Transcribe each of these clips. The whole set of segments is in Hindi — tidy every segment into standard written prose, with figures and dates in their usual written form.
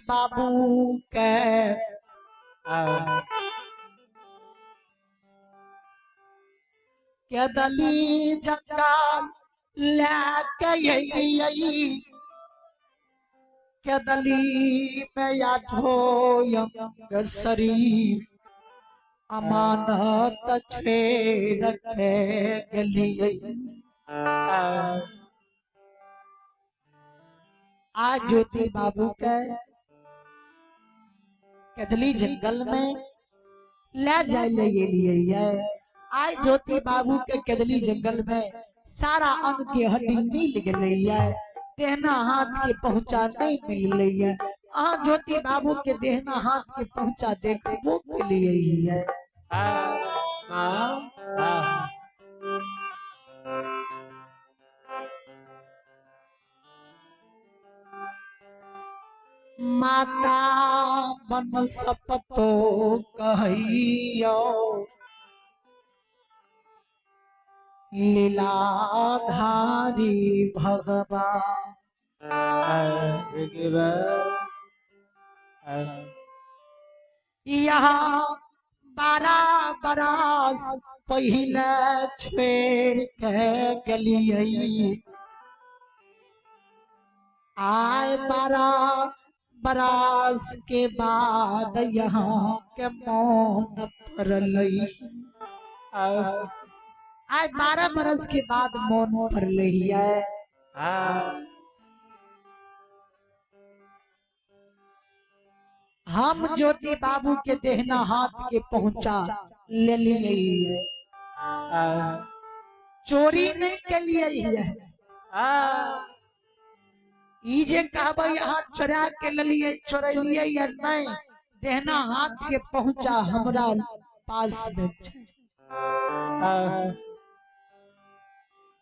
बाबू के दली जंगल लेके यही के दली में या ढोयम शरीर अमानत छेड़ के गलिए। आज ज्योति बाबू के कदली जंगल में ले जाए लिए। आज ज्योति बाबू के कदली जंगल में सारा अंग की हड्डी मिल गई है, देहना हाथ के पहुंचा नहीं मिल रही है। आज ज्योति बाबू के देहना हाथ के पहुंचा देखो के लिए ही है। माता बन सपतो कहियो लीलाधारी भगवान। यहाँ 12 बरस पहले छेड़ के गलिए। आए 12 बरस के बाद यहाँ के मौन पर लई। आज 12 बरस के बाद मौन पर लई है। हम ज्योति बाबू के देहना हाथ के पहुंचा ले लिए, चोरी नहीं के लिए है। जे कहबे यहाँ चोरा के लिए चोरलिए या नहीं, देहना हाथ के पहुंचा हमरा पास में।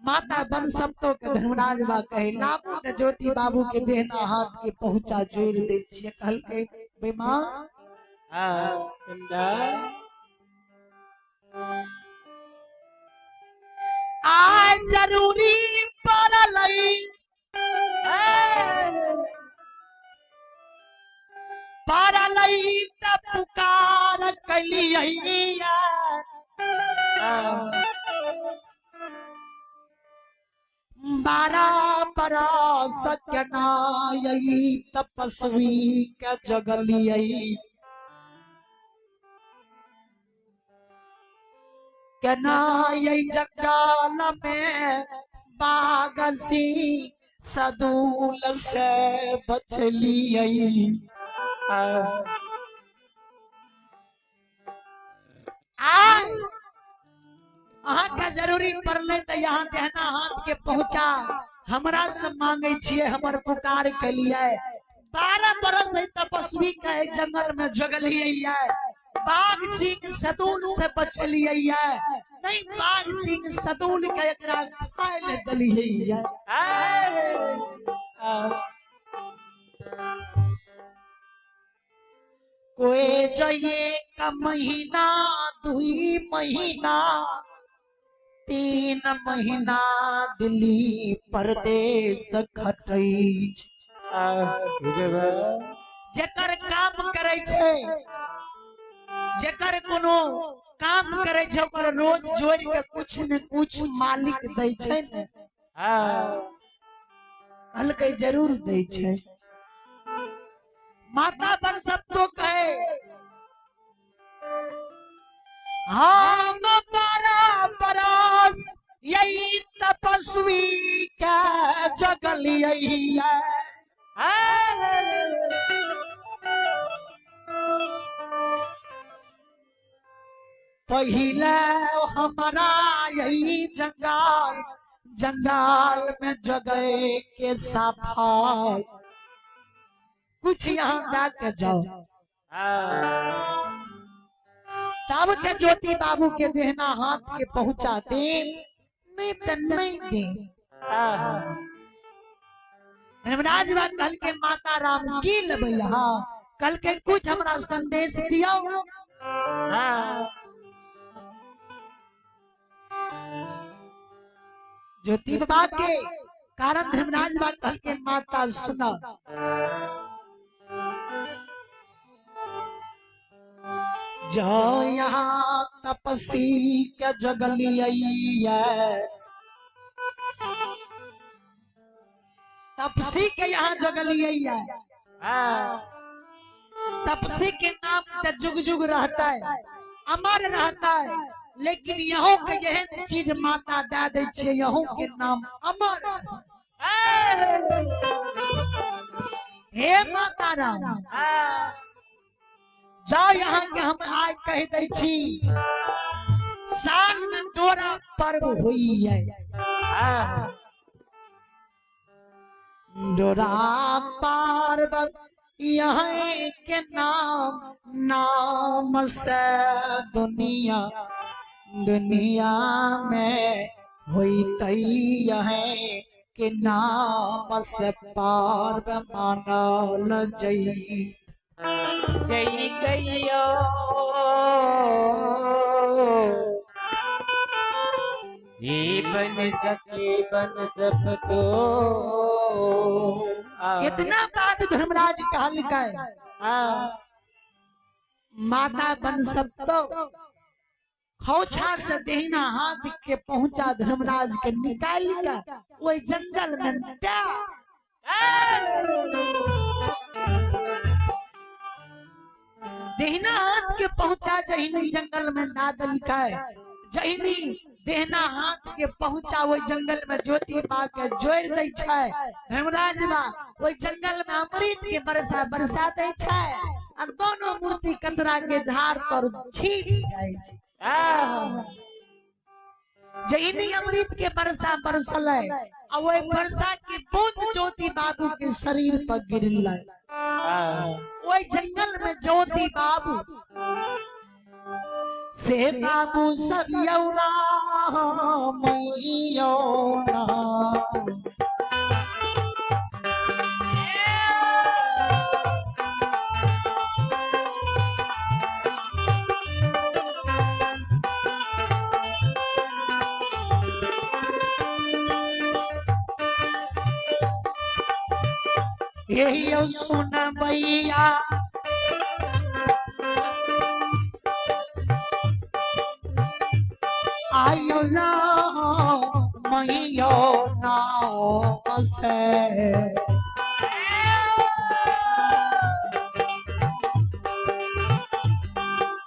माता बन सपतो के धर्मराज बा कहे लाबू ने ज्योति बाबू के देहना हाथ के पहुंचा जोड़ दे छिए। कहल के बेमां आ जरूरी पड़लई पड़लई त पुकार कलिया। 12 बरस के नाई तपस्वी के जगलिए। के नाई जंगल में बागसी सदूल से बचलिए। अहाँ के जरूरी पड़ले तो यहाँ देहना हाथ के पहुंचा हमरा से मांगे छिए, हमर पुकार के लिए। 12 बरस तपस्वी के जंगल में जगलिए, बाघ सिंह सदूल से बचलिए। नहीं बाघ सिंह सदूल के एकरा खाए ले दलिए। कोई जाइए का महीना 2 महीना 3 महीना दिल्ली परदेश खटई। जेकर काम करे छे, जेकर कोनो काम करे छे ओकर रोज जोड़ के कुछ न कुछ मालिक दे छे ने। हल्के जरूर दे छे। माता बन सबको कहे हम 12 बरस यही तपस्वी का जगलिए। पहले हमारा यही जंगल में जगह के सफाई। कुछ यहाँ जाके जाओ तब के ज्योति बाबू के देहना हाथ के पहुंचा दे, नहीं तो नहीं दे। धर्मराज बात कल के माता राम की लबैया कल के कुछ हमरा संदेश दियो। ज्योति बाबा के कारण धर्मराज बात कल के माता सुना। जो यहाँ तपसी के जगलिया तपसी के यहाँ जगलिया तपसी के नाम पे जुग जुग रहता है, अमर रहता है। लेकिन यहों के यह चीज माता दे दे छे, यहों के नाम अमर। हे माता राम, जाओ यहाँ के हम आज कह दे छी, साल में डोरा पर्व हुई है। डोरा पर्व यहाँ के नाम से दुनिया दुनिया में हुई तई है के नाम से पार मानल जई गई गईयो ये बन सके बन सब तो। इतना बात धर्मराज कहा लिखा है, माता बन सब तो खौछा से देहना हाथ के पहुंचा धर्मराज के निकाल कर वही जंगल में त्या। देहना हाथ के पहुंचा जहिनी जंगल में नाद लिखा है, जहिनी देहना हाथ के पहुंचा वही जंगल में ज्योति बा के जोड़ दे छै। धर्मराज बा वही जंगल में अमृत के बरसा बरसा दे छै, और दोनों मूर्ति कतरा के झाड़ पर छीप जाए छै। जहिनी अमृत के बरसा बरसल और वही बरसा के बूंद ज्योति बाबू के शरीर पर गिरल। वही जंगल में ज्योति बाबू से बाबू सब यौना मैयौना ये सुन भैया आयो ना मैयो ना बसे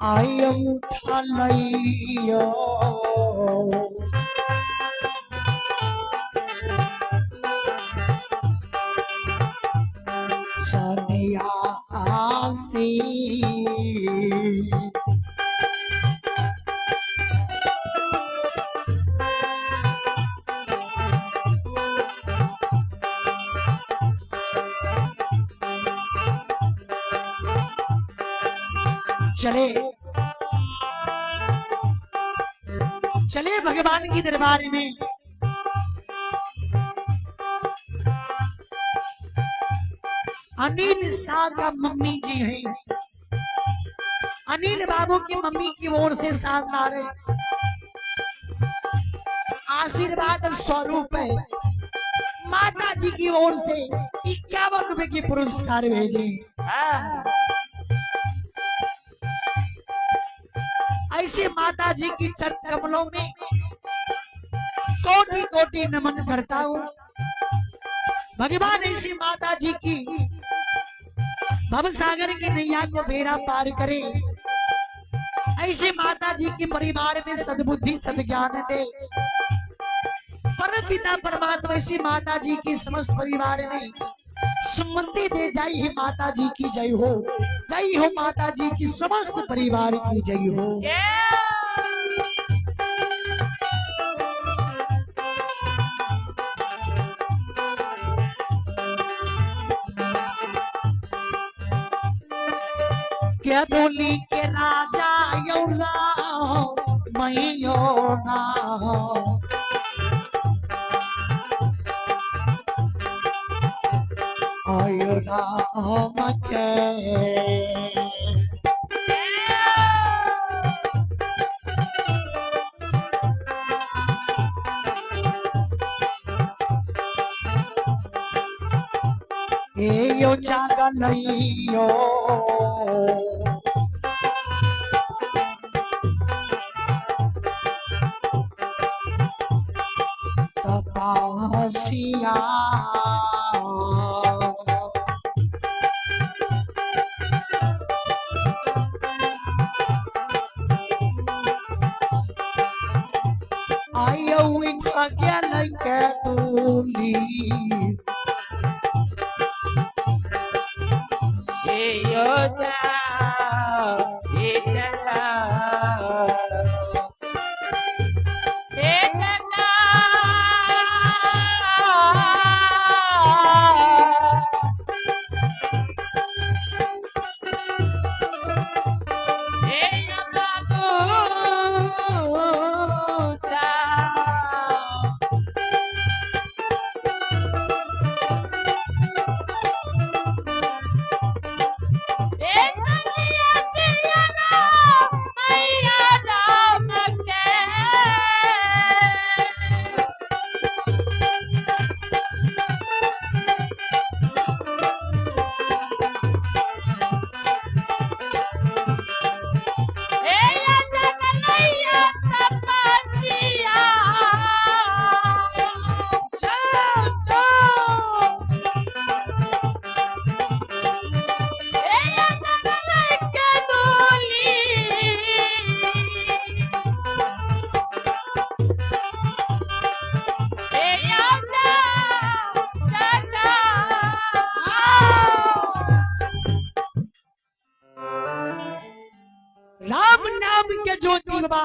आयो उठा लियो सन्यासी चले चले भगवान की दरबार में। अनिल शाह का मम्मी जी हैं, अनिल बाबू की मम्मी की ओर से साथ आ रहे आशीर्वाद स्वरूप है। माता जी की ओर से 51 रुपए की पुरस्कार भेजे। ऐसे माता जी की चरण कमलों में कोटि कोटि नमन करता हूँ। भगवान ऐसी माता जी की भवसागर की नैया को बेड़ा पार करे, ऐसे माता जी के परिवार में सद्बुद्धि सद्ज्ञान दे। परम पिता परमात्मा ऐसी माता जी की समस्त परिवार में सुमति दे। जय ही माता जी की जय हो, जय हो माता जी की समस्त परिवार की जय हो। क्या बोली के राजा यौना मैयोना आयोना मके यो जागल यो अज्ञान के दूली योजा ये चला राम नाम के ज्योति बाबा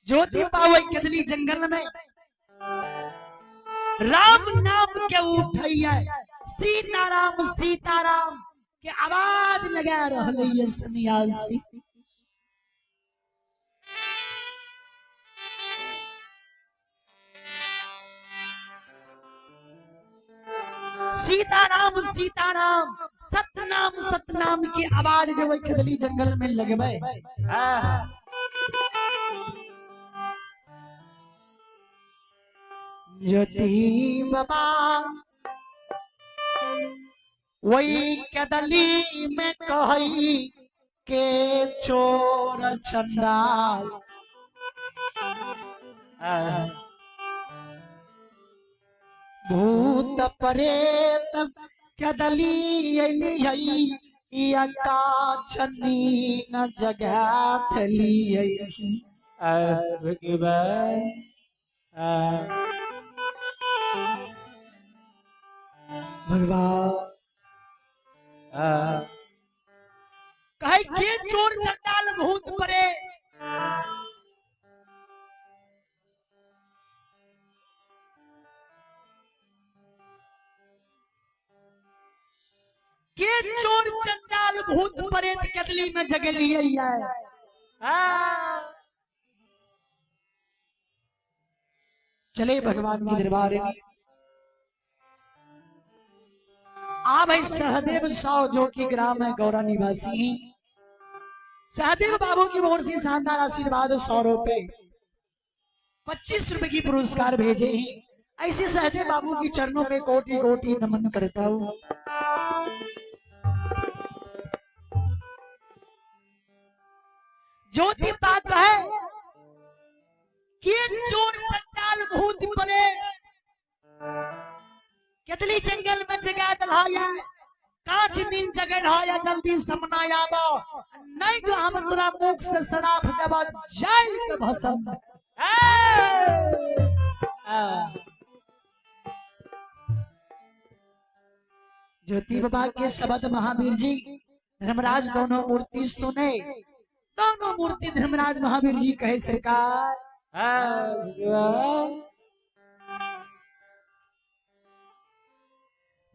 ज्योति पावे केदली जंगल में राम नाम के उठैया सीताराम सीताराम के आवाज लगा रही सन्यासी सीताराम सीताराम सतनाम सतनाम की आवाज जो केदली जंगल में लगवे ज्योति बाबा वही केदली में कही के चोर चंडाल भूत प्रेत केदली अली हई का छनी न जगह थली भगवान भगवान कहे के चोर चंडाल भूत परे के चोर चंडाल भूत प्रेत केदली में जगलिए चले भगवान के दरबार में आ भाई सहदेव साव जो कि ग्राम है गौरा निवासी सहदेव बाबू की ओर से शानदार आशीर्वाद 100 रुपए 25 रुपए की पुरस्कार भेजे हैं। ऐसे सहदेव बाबू की चरणों में कोटि कोटि नमन करता हूँ। ज्योति पाक है कि चोर चंडाल भूत परे केदली जंगल में जगह दलाया कांच दिन जगह ढाया जल्दी समना आबो नहीं तो हम तोरा मुख से शराप देबो जाल के भस्म ज्योति बाबा के शब्द महावीर जी धर्मराज दोनों मूर्ति सुने दोनों मूर्ति धर्मराज महावीर जी कहे सरकार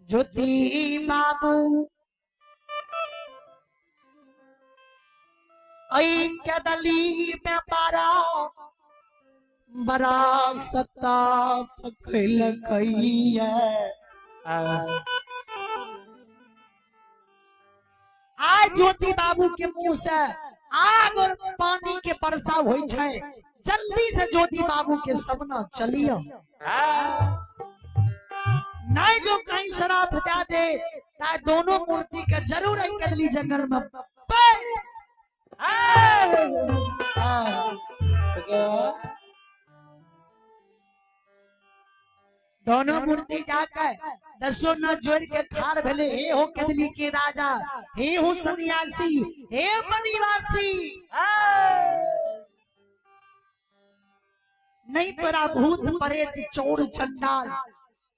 ज्योति बाबू आई केदली में बड़ा सत्ता पकड़ गई है। आज ज्योति बाबू के मुंह से आग और पानी के वर्षा हुई है। जल्दी से ज्योति बाबू के सपना चलियो नहीं जो कहीं शराब हटा दे ता दोनों मूर्ति के जरूर एक कदली जंगल में दोनों मूर्ति जाकर दसों न जोड़ के खार भले हे हो कदली के राजा, हे हो सन्यासी, हे बनिवासी, नहीं परा भूत प्रेत चोर चंडाल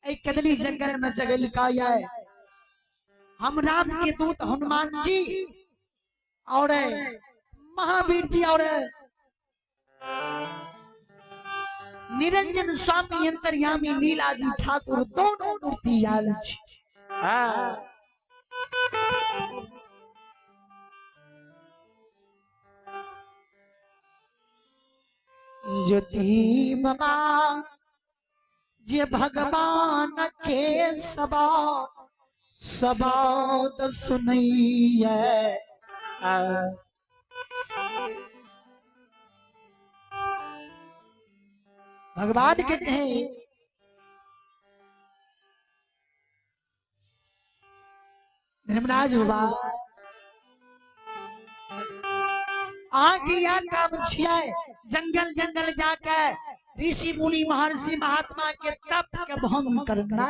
एक कदली जंगल में जगल का है। हम राम के दूत हनुमान जी और महावीर जी और निरंजन स्वामी अंतर्यामी लीलाजी ठाकुर दोनों मूर्ति आयल छी। ज्योति बाबा जे भगवान के सबाद सुनैया भगवान कहते हैं धर्मराज बाबा आगे काम छिया जंगल जंगल जाकर ऋषि मुनि महर्षि महात्मा के तप के भंग करना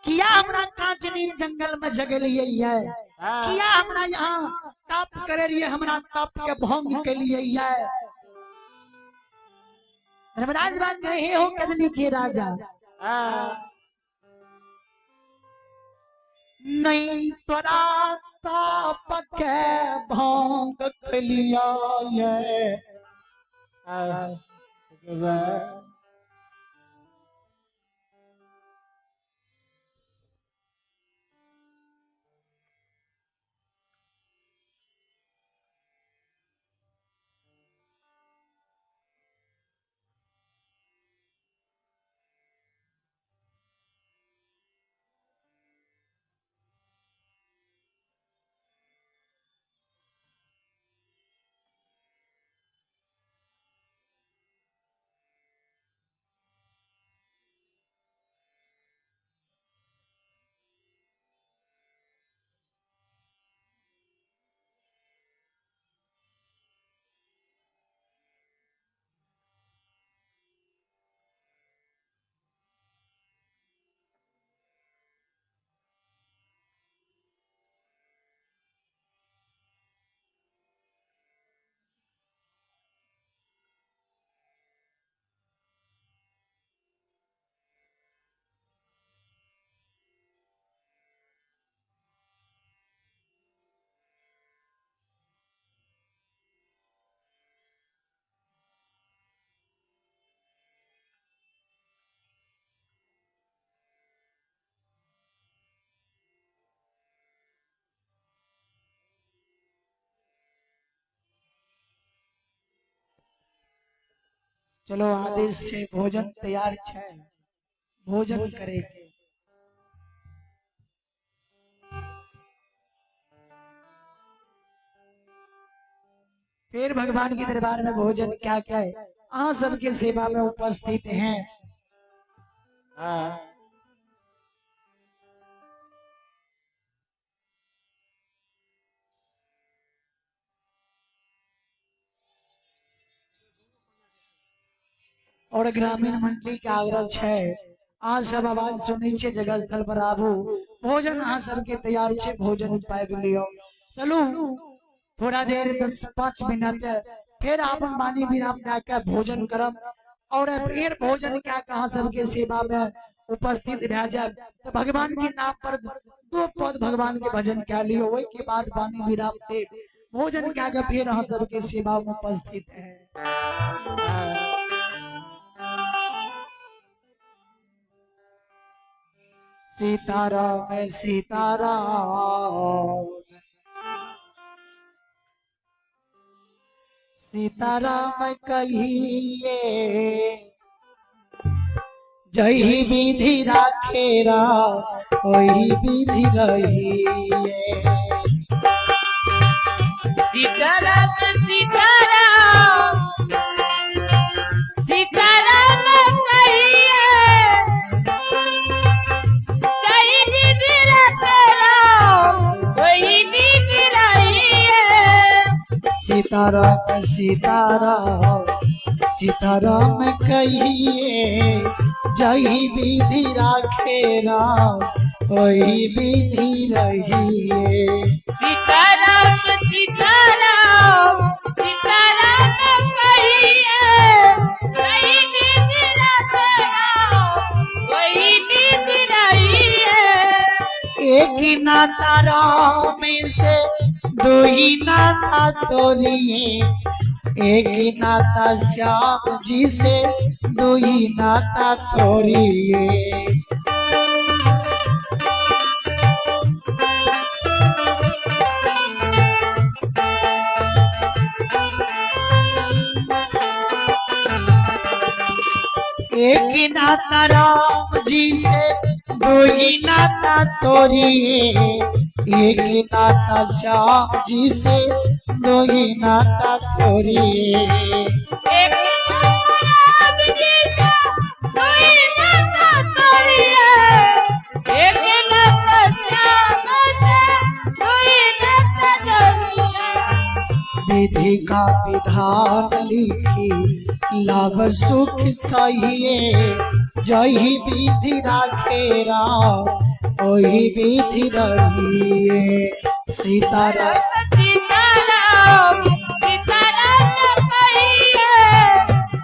किया हमरा कांचनी जंगल में जगलिए है, किया हमरा यहाँ तप करे रहिए, हमरा तप के भंग के लिए है। धर्मराज बात कहे हो कदली के राजा नहीं तोरा ताप के भंग के लिया है। चलो आदेश से भोजन तैयार है, भोजन करेंगे। फिर भगवान के दरबार में भोजन क्या क्या है, आप सबके सेवा में उपस्थित हैं। और ग्रामीण मंडली के आग्रह है, आज सब आवाज सुनी छे, जगह स्थल पर आबू, भोजन आ सबके तैयार छे, भोजन पाइब लियो। चलो थोड़ा देर 10-5 मिनट फिर आप मानी विराम जाकर भोजन करम और फिर भोजन क्या कहा सबके सेवा में उपस्थित भे जाए। तो भगवान के नाम पर 2 पद भगवान के भजन क्या लियो, वही के बाद वाणी विराम दे भोजन क्या कर फिर हम सबके सेवा में उपस्थित है। सीताराम सीताराम सीताराम कहिए, जही विधि राखेरा वही विधि रहिए। सीताराम सीताराम सीताराम सीताराम सीताराम कहिए जही विधि राखे राम वही विधि रहिए। सीताराम सीताराम सीताराम कहिए वही विधि राखे राम वही विधि रहिए। एक ही नाता राम से दो ही नाता तोरिए, एक ही नाता श्याम जी से दो ही नाता तोरिए। एक ही नाता राम जी से दो ही नाता तोरिए, एक ही नाता श्याम जी से दो ही नाता तोरिए। एक नाम जी का कोई नाता तोड़िए, एक नाता श्याम से कोई नाता तोड़िए। विधि का विधान लिखी लाभ सुख सहिए, जही विधि राखे राम वही विधि रहिए। सीताराम सीताराम सीताराम कहिए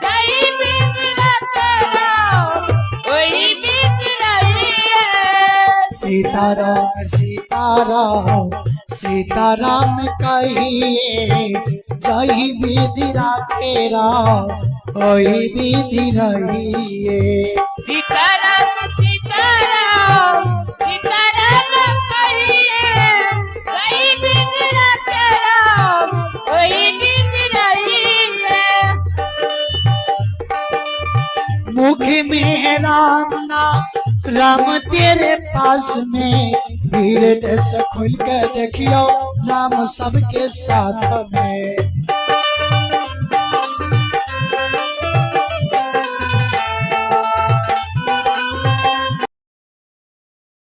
जही विधि राखे राम वही विधि रहिए। सीताराम सीताराम सीताराम कहिए जही विधि राखे राम वही विधि रहिए। सीताराम सीताराम सीताराम कहिए वही विधि राखे राम वही विधि रहिए। मुख में राम नाम राम तेरे पास में, धीरे से खुल कर देखियो राम सबके साथ में।